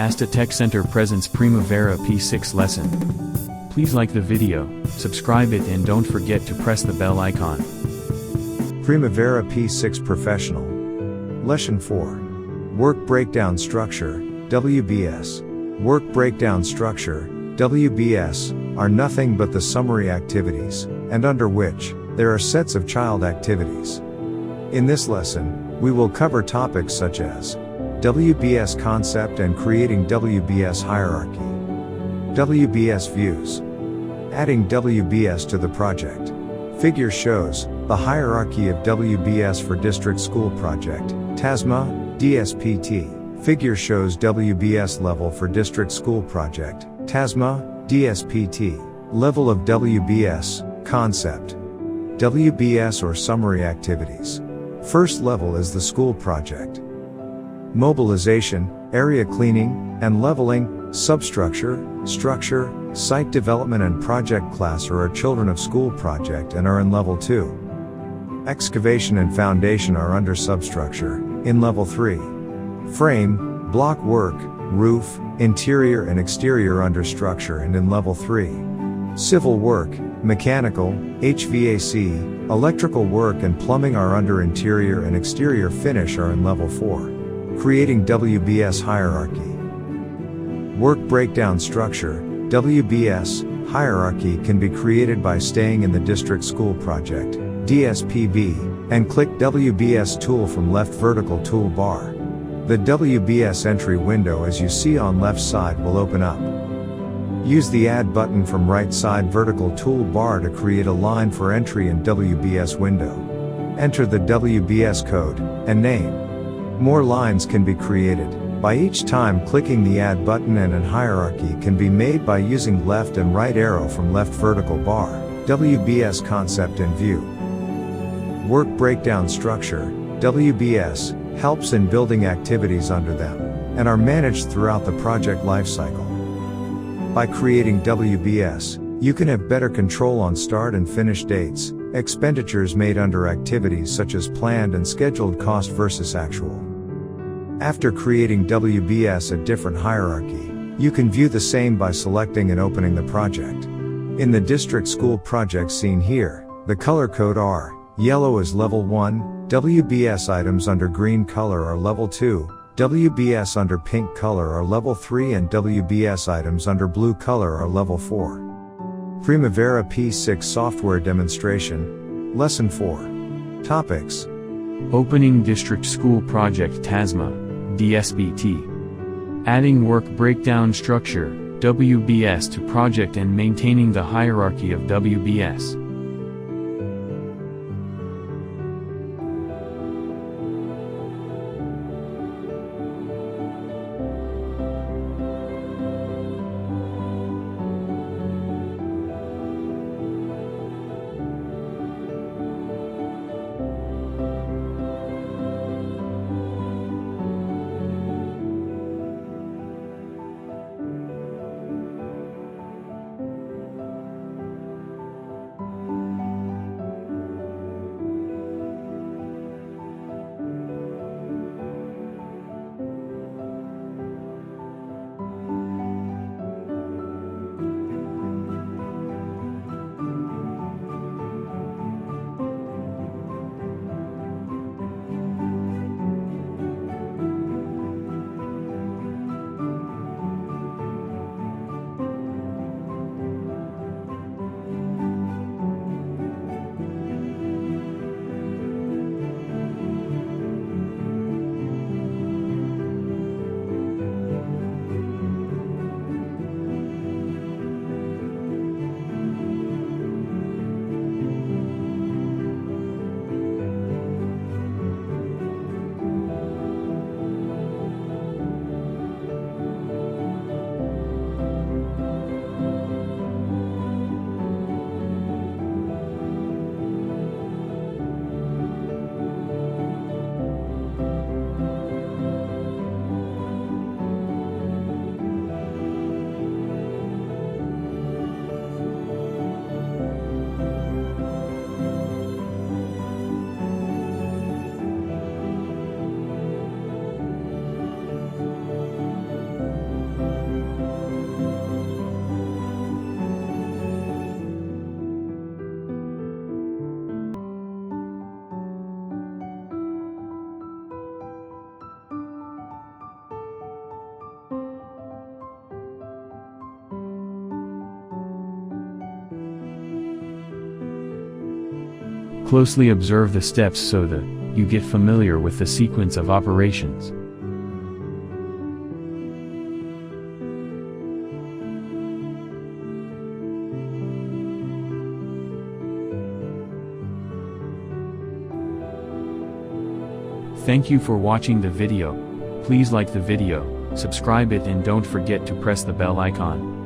ASTATechCenter presents Primavera P6 lesson. Please like the video, subscribe it and don't forget to press the bell icon. Primavera P6 Professional. Lesson 4. Work Breakdown Structure, WBS. Work Breakdown Structure, WBS, are nothing but the summary activities, and under which, there are sets of child activities. In this lesson, we will cover topics such as WBS concept and creating WBS hierarchy, WBS views, adding WBS to the project. Figure shows the hierarchy of WBS for District School Project, TASMA, DSPT. Figure shows WBS level for District School Project, TASMA, DSPT. Level of WBS, concept. WBS or summary activities. First level is the school project. Mobilization, area cleaning, and leveling, substructure, structure, site development and project class are children of school project and are in level 2. Excavation and foundation are under substructure, in level 3. Frame, block work, roof, interior and exterior under structure and in level 3. Civil work, mechanical, HVAC, electrical work and plumbing are under interior and exterior finish are in level 4. Creating WBS hierarchy. Work breakdown structure, WBS, hierarchy can be created by staying in the District School Project, DSPB, and click WBS tool from left vertical toolbar. The WBS entry window as you see on left side will open up. Use the Add button from right side vertical toolbar to create a line for entry in WBS window. Enter the WBS code and name. More lines can be created by each time clicking the Add button, and a hierarchy can be made by using left and right arrow from left vertical bar. WBS concept and view. Work breakdown structure, WBS, helps in building activities under them, and are managed throughout the project lifecycle. By creating WBS, you can have better control on start and finish dates, expenditures made under activities such as planned and scheduled cost versus actual. After creating WBS a different hierarchy, you can view the same by selecting and opening the project. In the District School Project seen here, the color code are, yellow is level 1, WBS items under green color are level 2, WBS under pink color are level 3 and WBS items under blue color are level 4. Primavera P6 Software Demonstration, Lesson 4. Topics. Opening District School Project TASMA, DSPT. Adding work breakdown structure, WBS to project and maintaining the hierarchy of WBS. Closely observe the steps so that you get familiar with the sequence of operations. Thank you for watching the video. Please like the video, subscribe it and don't forget to press the bell icon.